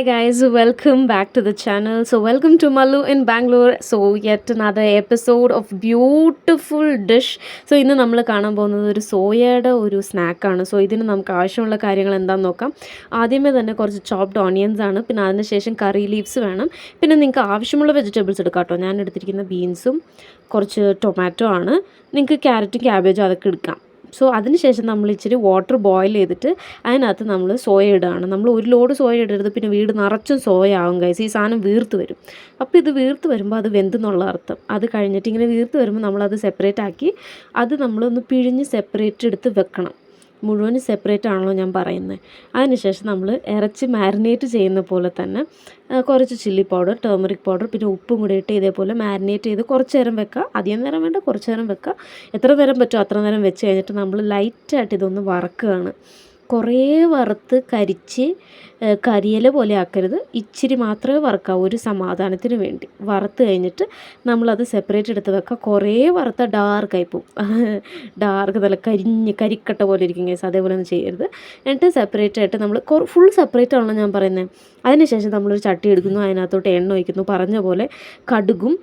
Hi guys, welcome back to the channel. So welcome to Mallu in Bangalore. So yet another episode of beautiful dish. So ഇന്ന് നമ്മൾ കാണാൻ പോകുന്നത് ഒരു സോയയുടെ ഒരു സ്നാക്കാണ്. സോ ഇതിന് നമുക്ക് ആവശ്യമുള്ള കാര്യങ്ങൾ എന്താണെന്ന് നോക്കാം. ആദ്യമേ തന്നെ കുറച്ച് ചോപ്ഡ് ഓണിയൻസ് ആണ്, പിന്നെ അതിനുശേഷം കറി ലീവ്സ് വേണം, പിന്നെ നിങ്ങൾക്ക് ആവശ്യമുള്ള വെജിറ്റബിൾസ് എടുക്കാം കേട്ടോ. ഞാൻ എടുത്തിരിക്കുന്ന ബീൻസും കുറച്ച് ടൊമാറ്റോ ആണ്. നിങ്ങൾക്ക് ക്യാരറ്റും ക്യാബേജും അതൊക്കെ എടുക്കാം. സോ അതിനുശേഷം നമ്മൾ ഇച്ചിരി വാട്ടർ ബോയിൽ ചെയ്തിട്ട് അതിനകത്ത് നമ്മൾ സോയ ഇടുകയാണ്. നമ്മൾ ഒരു ലോഡ് സോയ ഇടരുത്, പിന്നെ വീട് നിറച്ചും സോയ ആവും ഗൈസ്. ഈ സാധനം വീർത്ത് വരും. അപ്പോൾ ഇത് വീർത്ത് വരുമ്പോൾ അത് വെന്തെന്നുള്ള അർത്ഥം. അത് കഴിഞ്ഞിട്ട് ഇങ്ങനെ വീർത്ത് വരുമ്പോൾ നമ്മളത് സെപ്പറേറ്റ് ആക്കി അത് നമ്മളൊന്ന് പിഴിഞ്ഞ് സെപ്പറേറ്റ് എടുത്ത് വെക്കണം. മുഴുവൻ സെപ്പറേറ്റ് ആണല്ലോ ഞാൻ പറയുന്നത്. അതിനുശേഷം നമ്മൾ ഇറച്ചി മാരിനേറ്റ് ചെയ്യുന്ന പോലെ തന്നെ കുറച്ച് ചില്ലി പൗഡർ, ടേമറിക് പൗഡർ, പിന്നെ ഉപ്പും കൂടി ഇട്ട് ഇതേപോലെ മാരിനേറ്റ് ചെയ്ത് കുറച്ച് നേരം വെക്കുക. അധികം നേരം വേണ്ട, കുറച്ച് നേരം വെക്കുക. എത്ര നേരം പറ്റുമോ അത്ര നേരം വെച്ച് കഴിഞ്ഞിട്ട് നമ്മൾ ലൈറ്റായിട്ട് ഇതൊന്ന് വറക്കുകയാണ്. കുറേ വറുത്ത് കരിച്ച് കരിയില പോലെ ആക്കരുത്, ഇച്ചിരി മാത്രമേ വറുക്കാവൂ, ഒരു സമാധാനത്തിന് വേണ്ടി. വറുത്ത് കഴിഞ്ഞിട്ട് നമ്മളത് സെപ്പറേറ്റ് എടുത്ത് വെക്കുക. കുറേ വറുത്ത ഡാർക്കായി പോവും, ഡാർക്ക് നല്ല കരിക്കട്ട പോലെ ഇരിക്കും കേസ്. അതേപോലെ ഒന്നും ചെയ്യരുത്. എന്നിട്ട് സെപ്പറേറ്റ് ആയിട്ട് നമ്മൾ ഫുൾ സെപ്പറേറ്റ് ആണല്ലോ ഞാൻ പറയുന്നത്. അതിനുശേഷം നമ്മളൊരു ചട്ടി എടുക്കുന്നു, അതിനകത്തോട്ട് എണ്ണ ഒഴിക്കുന്നു. പറഞ്ഞ പോലെ കടുകും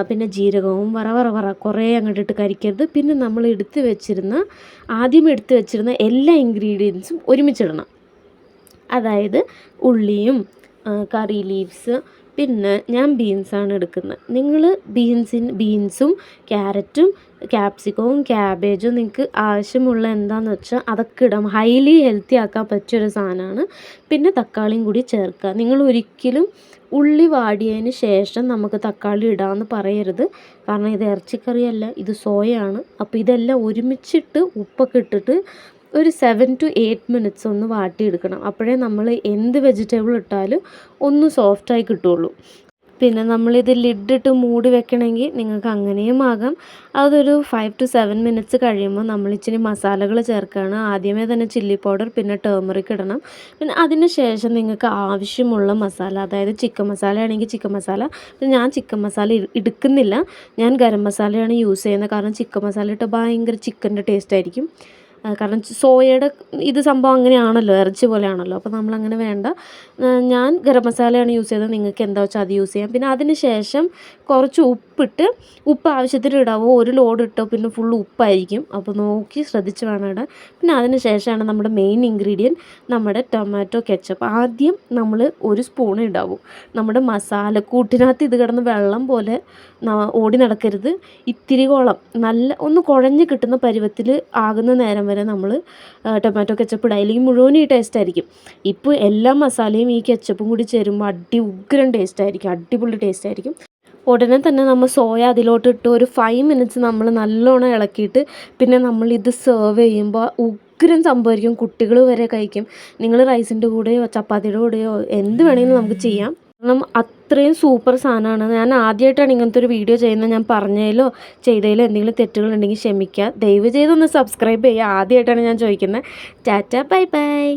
പിന്നെ ജീരകവും വറ കുറേ അങ്ങോട്ടിട്ട് കരിക്കരുത്. പിന്നെ നമ്മൾ ആദ്യം എടുത്ത് വെച്ചിരുന്ന എല്ലാ ഇൻഗ്രീഡിയൻസും ഒരുമിച്ചിടണം. അതായത് ഉള്ളിയും കറി ലീവ്സ്, പിന്നെ ഞാൻ ബീൻസാണ് എടുക്കുന്നത്. നിങ്ങൾ ബീൻസും ക്യാരറ്റും ക്യാപ്സിക്കവും ക്യാബേജും നിങ്ങൾക്ക് ആവശ്യമുള്ള എന്താണെന്ന് വെച്ചാൽ അതൊക്കെ ഇടാം. ഹൈലി ഹെൽത്തി ആക്കാൻ പറ്റിയൊരു സാധനമാണ്. പിന്നെ തക്കാളിയും കൂടി ചേർക്കുക. നിങ്ങൾ ഒരിക്കലും ഉള്ളി വാടിയതിന് ശേഷം നമുക്ക് തക്കാളി ഇടാമെന്ന് പറയരുത്. കാരണം ഇത് ഇറച്ചിക്കറിയല്ല, ഇത് സോയയാണ്. അപ്പോൾ ഇതെല്ലാം ഒരുമിച്ചിട്ട് ഉപ്പൊക്കെ ഇട്ടിട്ട് ഒരു 7 to 8 മിനിറ്റ്സ് ഒന്ന് വാട്ടിയെടുക്കണം. അപ്പോഴേ നമ്മൾ എന്ത് വെജിറ്റബിൾ ഇട്ടാലും ഒന്ന് സോഫ്റ്റായി കിട്ടുള്ളൂ. പിന്നെ നമ്മളിത് ലിഡിട്ട് മൂടി വെക്കണമെങ്കിൽ നിങ്ങൾക്ക് അങ്ങനെയും ആകാം. അതൊരു 5 to 7 മിനിറ്റ്സ് കഴിയുമ്പോൾ നമ്മൾ ഇച്ചിരി മസാലകൾ ചേർക്കുകയാണ്. ആദ്യമേ തന്നെ ചില്ലി പൗഡർ, പിന്നെ ടേമറിക് ഇടണം. പിന്നെ അതിന് ശേഷം നിങ്ങൾക്ക് ആവശ്യമുള്ള മസാല, അതായത് ചിക്കൻ മസാല ആണെങ്കിൽ ചിക്കൻ മസാല. ഞാൻ ചിക്കൻ മസാല എടുക്കുന്നില്ല, ഞാൻ ഗരം മസാലയാണ് യൂസ് ചെയ്യുന്നത്. കാരണം ചിക്കൻ മസാല ഇട്ട് ഭയങ്കര ചിക്കൻ്റെ ടേസ്റ്റ് ആയിരിക്കും. കാരണം സോയയുടെ ഇത് സംഭവം അങ്ങനെയാണല്ലോ, ഇറച്ചി പോലെയാണല്ലോ. അപ്പോൾ നമ്മളങ്ങനെ വേണ്ട. ഞാൻ ഗരം മസാലയാണ് യൂസ് ചെയ്തത്, നിങ്ങൾക്ക് എന്താ വെച്ചാൽ അത് യൂസ് ചെയ്യാം. പിന്നെ അതിന് ശേഷം കുറച്ച് ഉപ്പിട്ട്, ഉപ്പ് ആവശ്യത്തിന് ഇടാവോ. ഒരു ലോഡ് ഇട്ടോ പിന്നെ ഫുൾ ഉപ്പായിരിക്കും. അപ്പോൾ നോക്കി ശ്രദ്ധിച്ച് വേണം ഇടാൻ. പിന്നെ അതിന് ശേഷമാണ് നമ്മുടെ മെയിൻ ഇൻഗ്രീഡിയൻറ്റ് നമ്മുടെ ടൊമാറ്റോ കെച്ചപ്പ്. ആദ്യം നമ്മൾ ഒരു സ്പൂൺ ഇടാവൂ. നമ്മുടെ മസാലക്കൂട്ടിനകത്ത് ഇത് കിടന്ന് വെള്ളം പോലെ ഓടി നടക്കരുത്. ഇത്തിരികോളം നല്ല ഒന്ന് കുഴഞ്ഞ് കിട്ടുന്ന പരുവത്തിൽ ആകുന്ന നേരം വരെ നമ്മൾ ടൊമാറ്റോ കെച്ചപ്പ് ഇടുക. അല്ലെങ്കിൽ മുഴുവൻ ഈ ടേസ്റ്റ് ആയിരിക്കും. ഇപ്പോൾ എല്ലാ മസാലയും ഈ കെച്ചപ്പും കൂടി ചേരുമ്പോൾ ഉഗ്രൻ ടേസ്റ്റ് ആയിരിക്കും, അടിപൊളി ടേസ്റ്റ് ആയിരിക്കും. ഉടനെ തന്നെ നമ്മൾ സോയ അതിലോട്ടിട്ട് ഒരു 5 മിനിറ്റ്സ് നമ്മൾ നല്ലോണം ഇളക്കിയിട്ട് പിന്നെ നമ്മളിത് സെർവ് ചെയ്യുമ്പോൾ ഉഗ്രൻ സംഭവമായിരിക്കും. കുട്ടികൾ വരെ കഴിക്കും. നിങ്ങൾ റൈസിൻ്റെ കൂടെയോ ചപ്പാത്തിയുടെ കൂടെയോ എന്ത് വേണമെങ്കിലും നമുക്ക് ചെയ്യാം. കാരണം അത്രയും സൂപ്പർ സാധനമാണ്. ഞാൻ ആദ്യമായിട്ടാണ് ഇങ്ങനത്തെ ഒരു വീഡിയോ ചെയ്യുന്നത്. ഞാൻ പറഞ്ഞതിലോ ചെയ്തതിലോ എന്തെങ്കിലും തെറ്റുകളുണ്ടെങ്കിൽ ക്ഷമിക്കുക. ദയവ് ചെയ്തൊന്ന് സബ്സ്ക്രൈബ് ചെയ്യുക. ആദ്യമായിട്ടാണ് ഞാൻ ചോദിക്കുന്നത്. Tata, bye bye.